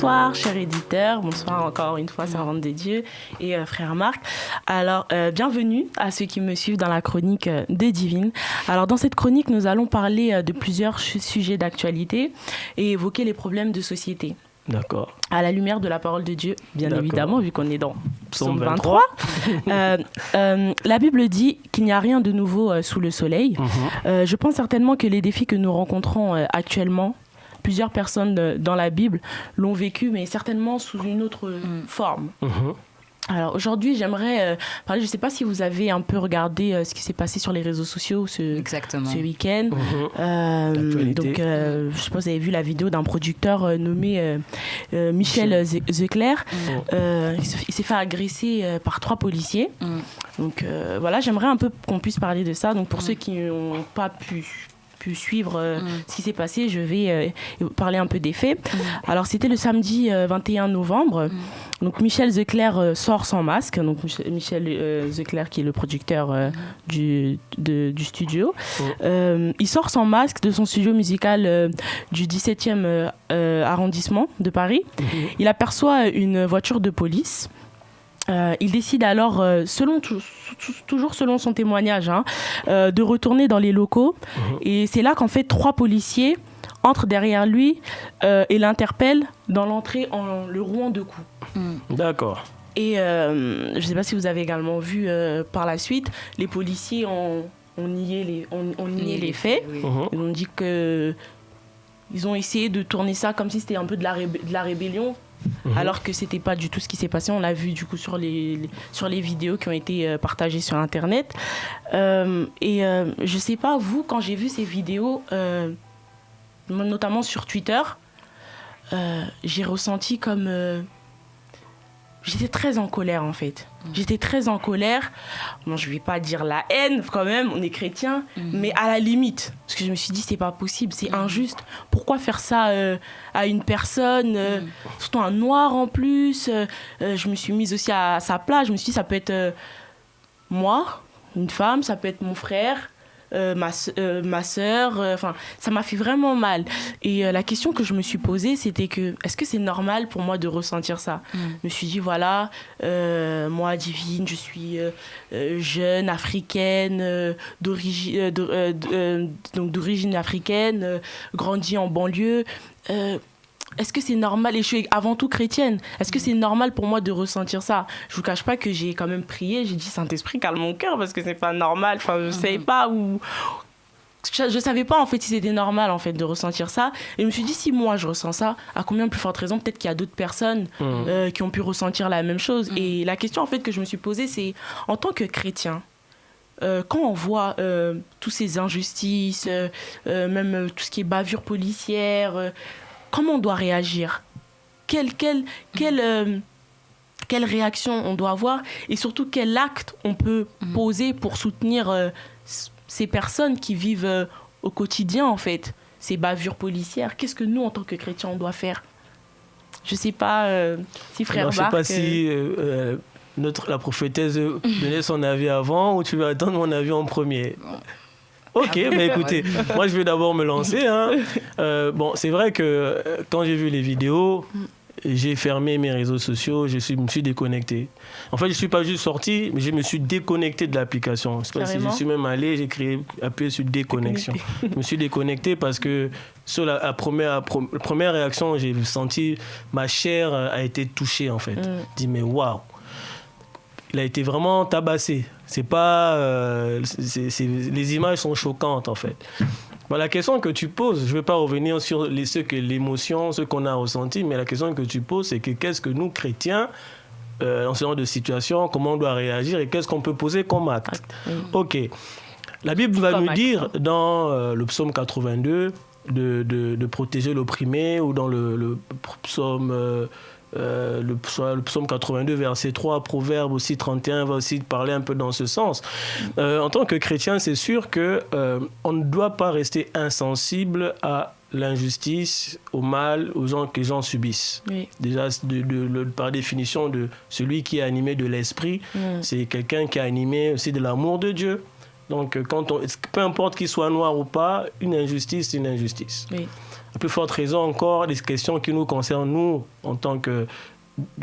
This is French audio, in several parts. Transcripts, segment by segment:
Bonsoir, cher éditeur. Bonsoir encore une fois, servante des dieux et frère Marc. Alors, bienvenue à ceux qui me suivent dans la chronique des Divines. Alors, dans cette chronique, nous allons parler de plusieurs sujets d'actualité et évoquer les problèmes de société. D'accord. À la lumière de la parole de Dieu, bien évidemment, vu qu'on est dans Psaume 23. La Bible dit qu'il n'y a rien de nouveau sous le soleil. Je pense certainement que les défis que nous rencontrons actuellement, plusieurs personnes dans la Bible l'ont vécu, mais certainement sous une autre forme. Alors aujourd'hui, j'aimerais parler, je ne sais pas si vous avez un peu regardé ce qui s'est passé sur les réseaux sociaux ce week-end. Donc, je ne sais pas si vous avez vu la vidéo d'un producteur nommé Michel Zecler. Il s'est fait agresser par 3 policiers. Donc voilà, j'aimerais un peu qu'on puisse parler de ça. Donc pour ceux qui n'ont pas pu suivre ce qui s'est passé, je vais parler un peu des faits. Alors c'était le samedi 21 novembre. Donc Michel Zecler sort sans masque. Donc Michel Zecler qui est le producteur du studio. Il sort sans masque de son studio musical du 17e arrondissement de Paris. Il aperçoit une voiture de police. Il décide alors, toujours selon son témoignage, de retourner dans les locaux. Et c'est là qu'en fait 3 policiers entrent derrière lui et l'interpellent dans l'entrée en le rouant de coups. D'accord. Et je ne sais pas si vous avez également vu par la suite, les policiers ont nié les faits. Ils ont dit qu'ils ont essayé de tourner ça comme si c'était un peu de la rébellion. Alors que c'était pas du tout ce qui s'est passé. On l'a vu du coup sur les vidéos qui ont été partagées sur internet. Je sais pas, vous, quand j'ai vu ces vidéos, notamment sur Twitter, j'ai ressenti comme j'étais très en colère en fait. J'étais très en colère. Bon, je vais pas dire la haine quand même, on est chrétien, mais à la limite. Parce que je me suis dit, c'est pas possible, c'est injuste. Pourquoi faire ça à une personne, surtout un noir en plus. Je me suis mise aussi à sa place. Je me suis dit, ça peut être moi, une femme, ça peut être mon frère. Ma sœur, ça m'a fait vraiment mal. Et la question que je me suis posée, c'était que est-ce que c'est normal pour moi de ressentir ça? Je me suis dit voilà, moi Divine, je suis jeune africaine, d'origine africaine, grandie en banlieue. Est-ce que c'est normal, et je suis avant tout chrétienne, est-ce que c'est normal pour moi de ressentir ça? Je vous cache pas que j'ai quand même prié, j'ai dit Saint-Esprit calme mon cœur parce que c'est pas normal, je savais pas je savais pas en fait si c'était normal en fait de ressentir ça, et je me suis dit si moi je ressens ça, à combien plus forte raison peut-être qu'il y a d'autres personnes qui ont pu ressentir la même chose. Et la question en fait que je me suis posée, c'est en tant que chrétien, quand on voit toutes ces injustices, même tout ce qui est bavure policière, comment on doit réagir? Quelle réaction on doit avoir? Et surtout, quel acte on peut poser pour soutenir ces personnes qui vivent au quotidien, en fait, ces bavures policières? Qu'est-ce que nous, en tant que chrétiens, on doit faire? Je ne sais pas si frère Marc... Je ne sais pas si la prophétesse donnait son avis avant ou tu veux attendre mon avis en premier. Ok, mais écoutez, moi je vais d'abord me lancer. Bon, c'est vrai que quand j'ai vu les vidéos, j'ai fermé mes réseaux sociaux, je me suis déconnecté. En fait, je ne suis pas juste sorti, mais je me suis déconnecté de l'application. Je suis même allé, j'ai appuyé sur déconnexion. Je me suis déconnecté parce que sur la première réaction, j'ai senti ma chair a été touchée en fait. Je me dis mais waouh, il a été vraiment tabassé. C'est pas, les images sont choquantes en fait. Bon, la question que tu poses, je ne vais pas revenir sur l'émotion, ce qu'on a ressenti, mais la question que tu poses, c'est que qu'est-ce que nous, chrétiens, dans ce genre de situation, comment on doit réagir et qu'est-ce qu'on peut poser comme acte. Ok. La Bible va nous dire dans le psaume 82 de protéger l'opprimé, ou dans le psaume... le psaume 82 verset 3, Proverbe aussi 31 va aussi parler un peu dans ce sens. En tant que chrétien, c'est sûr que on ne doit pas rester insensible à l'injustice, au mal, aux gens que les gens subissent. Déjà, par définition, celui qui est animé de l'esprit, c'est quelqu'un qui est animé aussi de l'amour de Dieu. Donc, peu importe qu'il soit noir ou pas, une injustice, c'est une injustice. Oui. À plus forte raison encore, des questions qui nous concernent, nous, en tant que,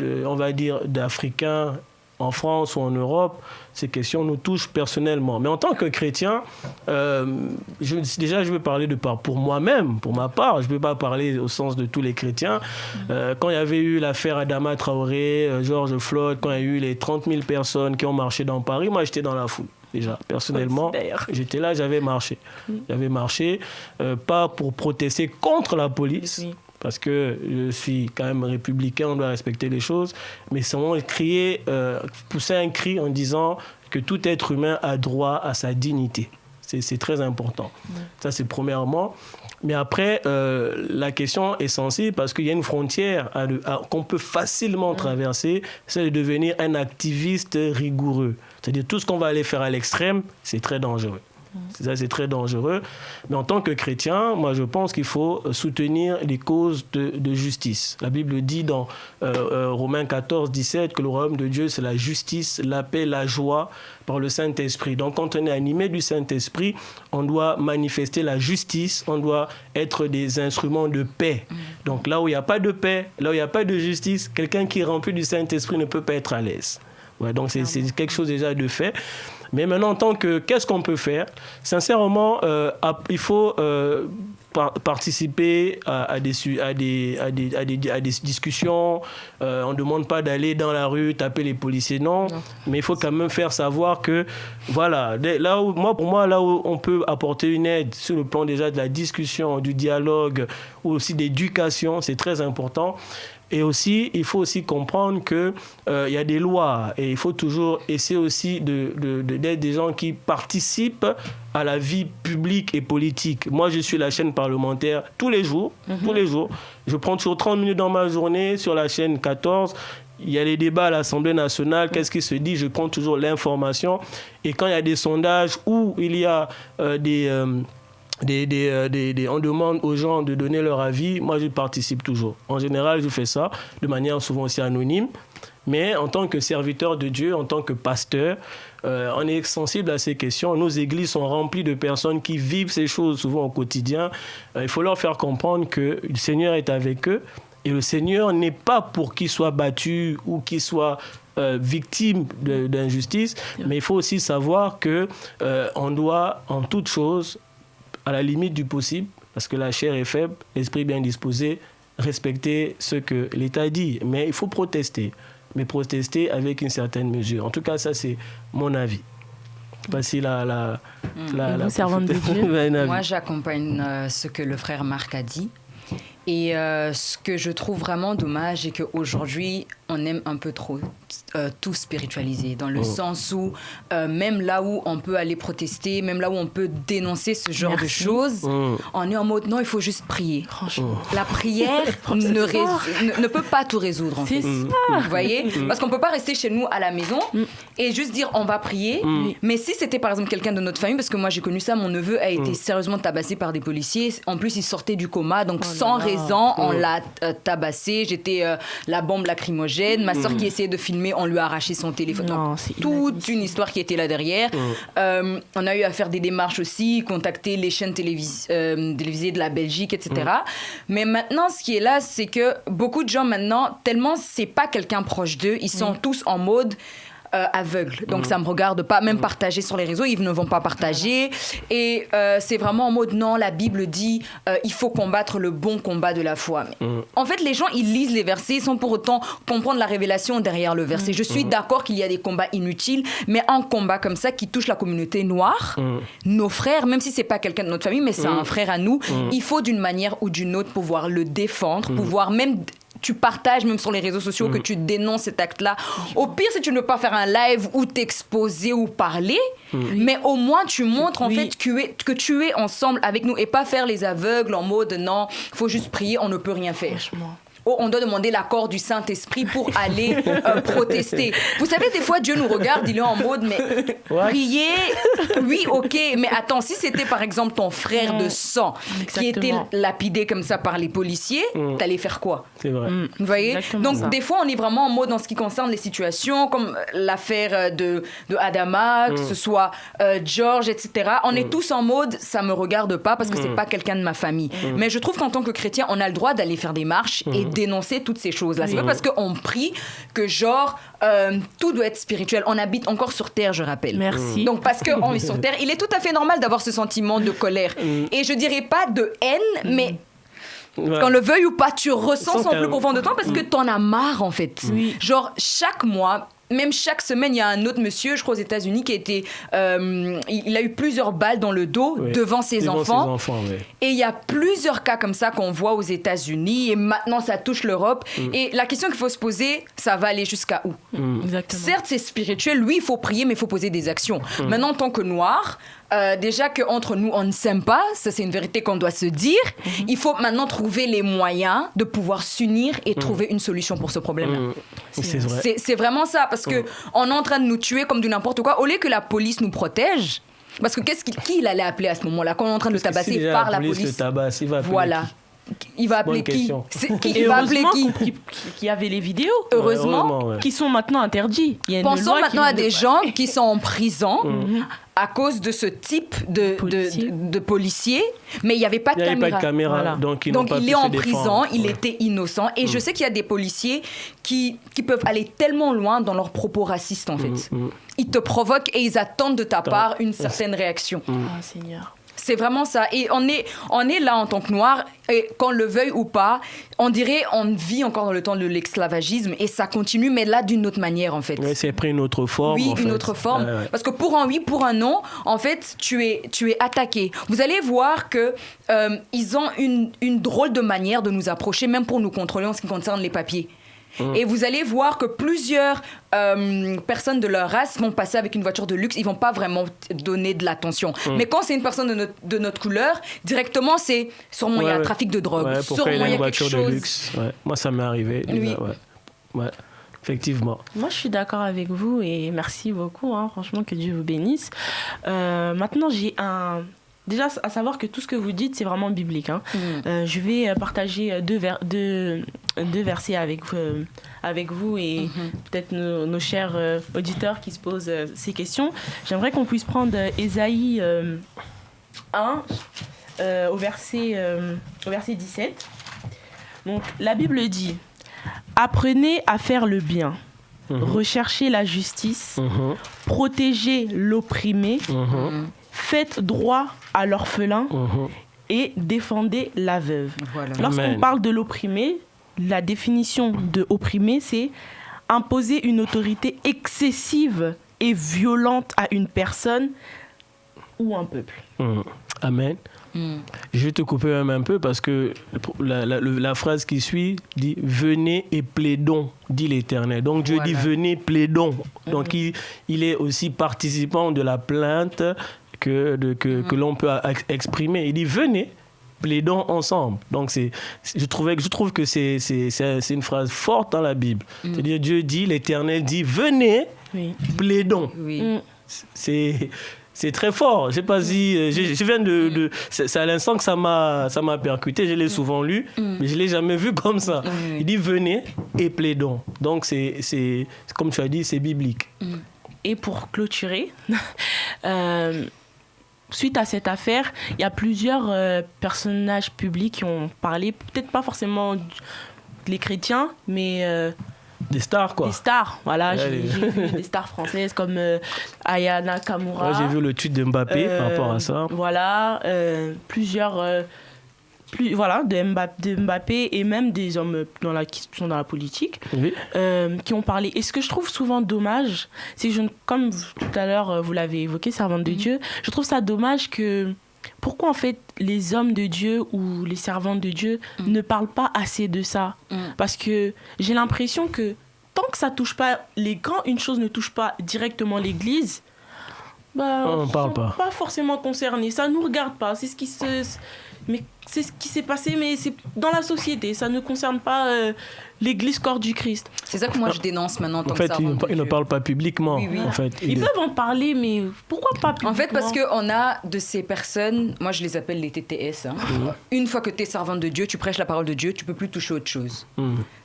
on va dire, d'Africains en France ou en Europe, ces questions nous touchent personnellement. Mais en tant que chrétien, je vais parler pour moi-même, pour ma part. Je ne vais pas parler au sens de tous les chrétiens. Quand il y avait eu l'affaire Adama Traoré, George Floyd, quand il y a eu les 30 000 personnes qui ont marché dans Paris, moi, j'étais dans la foule. Déjà, personnellement, j'étais là, j'avais marché. J'avais marché, pas pour protester contre la police, parce que je suis quand même républicain, on doit respecter les choses, mais seulement pousser un cri en disant que tout être humain a droit à sa dignité. C'est très important. Ça, c'est premièrement. Mais après, la question est sensible parce qu'il y a une frontière qu'on peut facilement traverser, c'est de devenir un activiste rigoureux. C'est-à-dire tout ce qu'on va aller faire à l'extrême, c'est très dangereux. Ça, c'est très dangereux. Mais en tant que chrétien, moi, je pense qu'il faut soutenir les causes de justice. La Bible dit dans Romains 14, 17 que le royaume de Dieu, c'est la justice, la paix, la joie par le Saint-Esprit. Donc, quand on est animé du Saint-Esprit, on doit manifester la justice, on doit être des instruments de paix. Donc, là où il n'y a pas de paix, là où il n'y a pas de justice, quelqu'un qui est rempli du Saint-Esprit ne peut pas être à l'aise. Ouais, donc, c'est quelque chose déjà de fait. Mais maintenant, qu'est-ce qu'on peut faire? Sincèrement, il faut participer à des discussions. On ne demande pas d'aller dans la rue, taper les policiers, non. Mais il faut quand même faire savoir que, voilà, pour moi, là où on peut apporter une aide sur le plan déjà de la discussion, du dialogue, ou aussi d'éducation, c'est très important. Et aussi, il faut aussi comprendre qu'il y a des lois et il faut toujours essayer aussi d'être des gens qui participent à la vie publique et politique. Moi, je suis la chaîne parlementaire tous les jours. Tous les jours. Je prends toujours 30 minutes dans ma journée sur la chaîne 14. Il y a les débats à l'Assemblée nationale. Qu'est-ce qui se dit? Je prends toujours l'information. Et quand il y a des sondages où il y a on demande aux gens de donner leur avis, moi je participe toujours. En général, je fais ça de manière souvent aussi anonyme, mais en tant que serviteur de Dieu, en tant que pasteur, on est sensible à ces questions. Nos églises sont remplies de personnes qui vivent ces choses souvent au quotidien. Il faut leur faire comprendre que le Seigneur est avec eux et le Seigneur n'est pas pour qu'ils soient battus ou qu'ils soient victimes d'injustice, mais il faut aussi savoir qu'on doit en toute chose, à la limite du possible, parce que la chair est faible, l'esprit bien disposé, respecter ce que l'État dit. Mais il faut protester, mais protester avec une certaine mesure. En tout cas, ça, c'est mon avis. Je ne sais pas si la servante de Dieu. Moi, j'accompagne ce que le frère Marc a dit. Et ce que je trouve vraiment dommage, c'est qu'aujourd'hui, on aime un peu trop tout spiritualiser, dans le sens où même là où on peut aller protester, même là où on peut dénoncer ce genre de choses, on est en mode non, il faut juste prier. Franchement. La prière ne peut pas tout résoudre, en fait. C'est ça. Vous voyez? Parce qu'on ne peut pas rester chez nous à la maison et juste dire on va prier. Mais si c'était par exemple quelqu'un de notre famille, parce que moi j'ai connu ça, mon neveu a été sérieusement tabassé par des policiers. En plus, il sortait du coma, donc sans raison, on l'a tabassé. J'étais la bombe lacrymogène. Ma soeur qui essayait de filmer, on lui a arraché son téléphone. Non, donc, toute une histoire qui était là derrière. On a eu à faire des démarches aussi, contacter les chaînes télévisées de la Belgique, etc. Mais maintenant, ce qui est là, c'est que beaucoup de gens maintenant, tellement c'est pas quelqu'un proche d'eux, ils sont tous en mode aveugle. Donc ça me regarde pas, même partager sur les réseaux, ils ne vont pas partager. Et c'est vraiment en mode non, la Bible dit il faut combattre le bon combat de la foi. Mais, en fait, les gens, ils lisent les versets sans pour autant comprendre la révélation derrière le verset. Je suis d'accord qu'il y a des combats inutiles, mais un combat comme ça qui touche la communauté noire, nos frères, même si c'est pas quelqu'un de notre famille, mais c'est un frère à nous, il faut d'une manière ou d'une autre pouvoir le défendre, pouvoir même... Tu partages même sur les réseaux sociaux que tu dénonces cet acte-là. Au pire, si tu ne veux pas faire un live ou t'exposer ou parler, mais au moins tu montres en fait que tu es ensemble avec nous et pas faire les aveugles en mode non, il faut juste prier, on ne peut rien faire. on doit demander l'accord du Saint-Esprit pour aller protester. Vous savez, des fois, Dieu nous regarde, il est en mode, mais prier, oui, ok, mais attends, si c'était par exemple ton frère de sang qui était lapidé comme ça par les policiers, t'allais faire quoi? C'est vrai. Vous voyez? Donc, ça. des fois, on est vraiment en mode en ce qui concerne les situations, comme l'affaire de Adama, que ce soit George, etc. On est tous en mode, ça me regarde pas parce que c'est pas quelqu'un de ma famille. Mais je trouve qu'en tant que chrétien, on a le droit d'aller faire des marches et dénoncer toutes ces choses-là. C'est pas parce qu'on prie que genre, tout doit être spirituel. On habite encore sur Terre, je rappelle. Merci. Donc, parce qu'on est sur Terre, il est tout à fait normal d'avoir ce sentiment de colère. Et je dirais pas de haine, mais qu'on le veuille ou pas, tu ressens son plus profond de toi parce que t'en as marre, en fait. Genre, chaque mois, même chaque semaine, il y a un autre monsieur, je crois aux États-Unis, qui a été, il a eu plusieurs balles dans le dos devant ses enfants. Et il y a plusieurs cas comme ça qu'on voit aux États-Unis et maintenant ça touche l'Europe. Et la question qu'il faut se poser, ça va aller jusqu'à où? Exactement. Certes, c'est spirituel, oui, il faut prier, mais il faut poser des actions. Maintenant, en tant que Noirs, déjà qu'entre nous, on ne s'aime pas, ça c'est une vérité qu'on doit se dire. Il faut maintenant trouver les moyens de pouvoir s'unir et trouver une solution pour ce problème-là. C'est vrai. C'est vraiment ça, parce qu'on est en train de nous tuer comme du n'importe quoi. Au lieu que la police nous protège, parce que qui il allait appeler à ce moment-là, quand on est en train de le tabasser par la police? Le tabasse, il va appeler voilà. Il va appeler qui? Il va appeler qui? Qu'il y avait les vidéos. Heureusement. Qui sont maintenant interdits. Il y a une Pensons loi maintenant qui à des gens qui sont en prison à cause de ce type de policier, mais il n'y avait pas de caméra. Il n'y avait pas de caméra. caméra, donc il est en prison, il était innocent. Et je sais qu'il y a des policiers qui peuvent aller tellement loin dans leurs propos racistes, en fait. Ils te provoquent et ils attendent de ta part une certaine réaction. Ah, Seigneur. C'est vraiment ça. Et on est là en tant que Noirs, et qu'on le veuille ou pas, on dirait on vit encore dans le temps de l'esclavagisme et ça continue, mais là d'une autre manière en fait. Ouais, c'est pris une autre forme. Oui, une autre forme. Parce que pour un oui, pour un non, en fait, tu es attaqué. Vous allez voir que ils ont une drôle de manière de nous approcher, même pour nous contrôler en ce qui concerne les papiers. Et vous allez voir que plusieurs personnes de leur race vont passer avec une voiture de luxe, ils vont pas vraiment donner de l'attention. Mais quand c'est une personne de notre couleur, directement c'est sûrement il y a un trafic de drogue, sûrement il y a quelque chose. De luxe. Moi ça m'est arrivé. Oui. Effectivement. Moi, je suis d'accord avec vous et merci beaucoup. Franchement, que Dieu vous bénisse. Maintenant, j'ai un... Déjà, à savoir que tout ce que vous dites, c'est vraiment biblique. Je vais partager deux versets avec vous et peut-être nos chers auditeurs qui se posent ces questions. J'aimerais qu'on puisse prendre Ésaïe 1 au verset 17. Donc, la Bible dit « Apprenez à faire le bien, recherchez la justice, protégez l'opprimé, faites droit à l'orphelin et défendez la veuve. » Voilà. Lorsqu'on parle de l'opprimé, la définition de opprimé, c'est imposer une autorité excessive et violente à une personne ou un peuple. Amen. Je vais te couper même un peu parce que la phrase qui suit dit « Venez et plaidons », dit l'Éternel. Donc Dieu dit « Venez, plaidons ». Donc il est aussi participant de la plainte que l'on peut exprimer. Il dit « Venez, plaidons ensemble ». Donc je trouve que c'est une phrase forte dans la Bible. C'est-à-dire Dieu dit, l'Éternel dit « Venez, plaidons ». C'est très fort. Je sais pas si je viens de c'est à l'instant que ça m'a percuté. Je l'ai souvent lu, mais je l'ai jamais vu comme ça. Il dit venez et plaidons. Donc c'est comme tu as dit, c'est biblique. Et pour clôturer, suite à cette affaire, il y a plusieurs personnages publics qui ont parlé, peut-être pas forcément les chrétiens, mais des stars, quoi. Des stars, voilà. J'ai vu des stars françaises comme Aya Nakamura. J'ai vu le tweet de Mbappé par rapport à ça. Voilà, plusieurs... de Mbappé et même des hommes qui sont dans la politique, qui ont parlé. Et ce que je trouve souvent dommage, c'est que, comme tout à l'heure vous l'avez évoqué, servante de Dieu, je trouve ça dommage que... Pourquoi en fait les hommes de Dieu ou les servantes de Dieu ne parlent pas assez de ça? Parce que j'ai l'impression que tant que ça touche pas quand une chose ne touche pas directement l'Église, on parle pas forcément concernés. Ça nous regarde pas. C'est ce qui se... mais c'est ce qui s'est passé, mais c'est dans la société, ça ne concerne pas l'Église corps du Christ. C'est ça que moi je dénonce maintenant en tant que En fait, servante de ils ne Dieu. parlent pas publiquement. Oui. En fait, Ils peuvent en parler, mais pourquoi pas publiquement? En fait, parce qu'on a de ces personnes, moi je les appelle les TTS. Une fois que tu es servante de Dieu, tu prêches la parole de Dieu, tu peux plus toucher autre chose.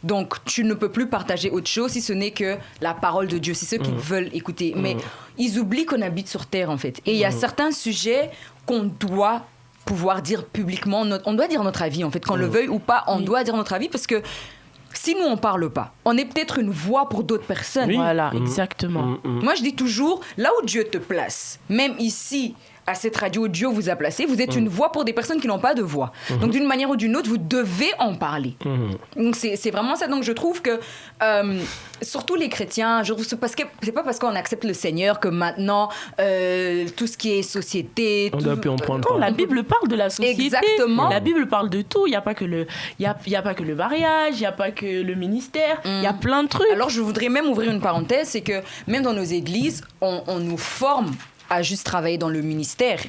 Donc tu ne peux plus partager autre chose si ce n'est que la parole de Dieu. C'est ceux qui veulent écouter. Mais ils oublient qu'on habite sur terre en fait. Et il y a certains sujets qu'on doit pouvoir dire publiquement. On doit dire notre avis en fait. Qu'on le veuille ou pas, on doit dire notre avis parce que si nous on parle pas, on est peut-être une voix pour d'autres personnes. Oui. Voilà, exactement. Moi, je dis toujours, là où Dieu te place, même ici, à cette radio, Dieu vous a placé, vous êtes une voix pour des personnes qui n'ont pas de voix. Donc, d'une manière ou d'une autre, vous devez en parler. Donc, c'est vraiment ça. Donc, je trouve que, surtout les chrétiens, parce que c'est pas parce qu'on accepte le Seigneur que maintenant, tout ce qui est société... on doit plus en prendre Non, part. la Bible parle de la société. Exactement. La Bible parle de tout. Il n'y a pas que le mariage, il n'y a pas que le ministère. Il y a plein de trucs. Alors, je voudrais même ouvrir une parenthèse, c'est que même dans nos églises, on nous forme à juste travailler dans le ministère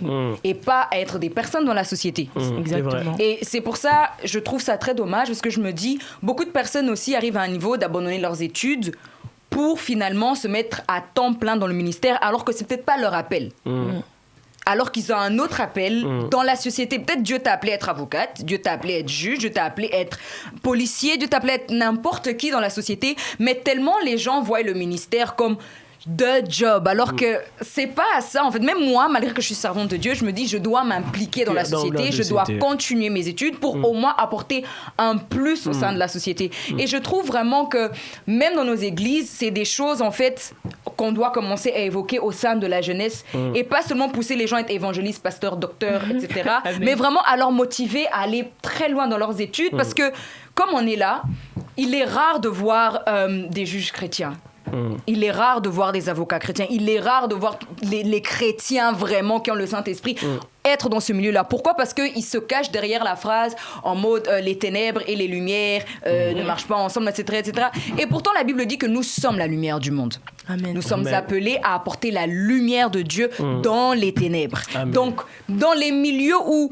et pas à être des personnes dans la société. Exactement. Et c'est pour ça, je trouve ça très dommage parce que je me dis, beaucoup de personnes aussi arrivent à un niveau d'abandonner leurs études pour finalement se mettre à temps plein dans le ministère alors que c'est peut-être pas leur appel. Alors qu'ils ont un autre appel dans la société. Peut-être Dieu t'a appelé à être avocate, Dieu t'a appelé à être juge, Dieu t'a appelé à être policier, Dieu t'a appelé à être n'importe qui dans la société, mais tellement les gens voient le ministère comme de job, alors que c'est pas ça. En fait, même moi, malgré que je suis servante de Dieu, je me dis, je dois m'impliquer dans la société, je dois continuer mes études pour au moins apporter un plus au sein de la société. Et je trouve vraiment que même dans nos églises, c'est des choses, en fait, qu'on doit commencer à évoquer au sein de la jeunesse et pas seulement pousser les gens à être évangélistes, pasteurs, docteurs, etc., mais vraiment à leur motiver à aller très loin dans leurs études parce que, comme on est là, il est rare de voir des juges chrétiens. Il est rare de voir des avocats chrétiens. Il est rare de voir les chrétiens vraiment qui ont le Saint-Esprit être dans ce milieu-là. Pourquoi? Parce qu'ils se cachent derrière la phrase en mode les ténèbres et les lumières ne marchent pas ensemble, etc., etc. Et pourtant, la Bible dit que nous sommes la lumière du monde. Amen. Nous sommes Amen. appelés à apporter la lumière de Dieu dans les ténèbres. Amen. Donc, dans les milieux où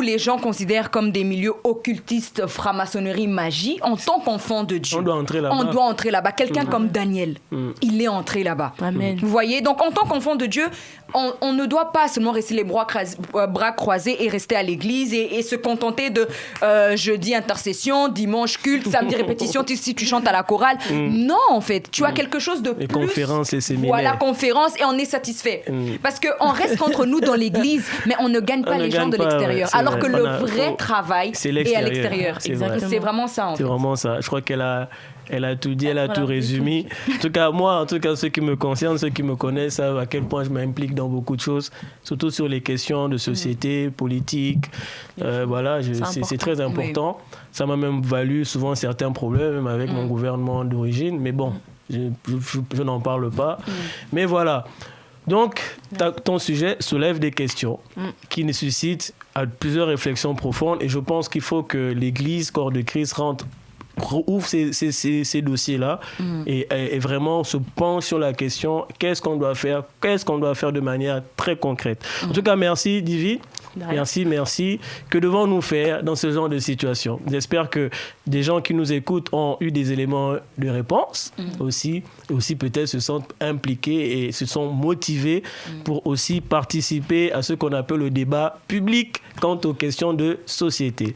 les gens considèrent comme des milieux occultistes, franc-maçonnerie, magie, en tant qu'enfant de Dieu. On doit entrer là-bas. On doit entrer là-bas. Quelqu'un comme Daniel, il est entré là-bas. Amen. Vous voyez? Donc, en tant qu'enfant de Dieu, on ne doit pas seulement rester les bras croisés et rester à l'église et se contenter de jeudi intercession, dimanche culte, samedi répétition, si tu chantes à la chorale. Non, en fait, tu as quelque chose de Les plus. conférences, les séminaires. Voilà, conférences, et on est satisfait. Parce qu'on reste entre nous dans l'église, mais on ne gagne pas On ne les gens gagne de pas, l'extérieur. ouais, c'est alors vrai. que le On a- vrai travail c'est est à l'extérieur. C'est vrai. C'est vraiment ça, en C'est fait. vraiment ça. Je crois qu'elle a tout dit, elle a Voilà, tout résumé. En tout cas, moi, ceux qui me concernent, ceux qui me connaissent, savent à quel point je m'implique dans beaucoup de choses, surtout sur les questions de société, politique. Voilà, c'est très important. Ça m'a même valu souvent certains problèmes, même avec mon gouvernement d'origine. Mais bon, je n'en parle pas. Mais voilà. Donc, ton sujet soulève des questions qui nécessitent plusieurs réflexions profondes. Et je pense qu'il faut que l'Église, corps de Christ, ouvre ces dossiers-là et vraiment se penche sur la question qu'est-ce qu'on doit faire de manière très concrète. En tout cas, merci Divine. Merci. Que devons-nous faire dans ce genre de situation? J'espère que des gens qui nous écoutent ont eu des éléments de réponse aussi peut-être se sentent impliqués et se sont motivés pour aussi participer à ce qu'on appelle le débat public quant aux questions de société.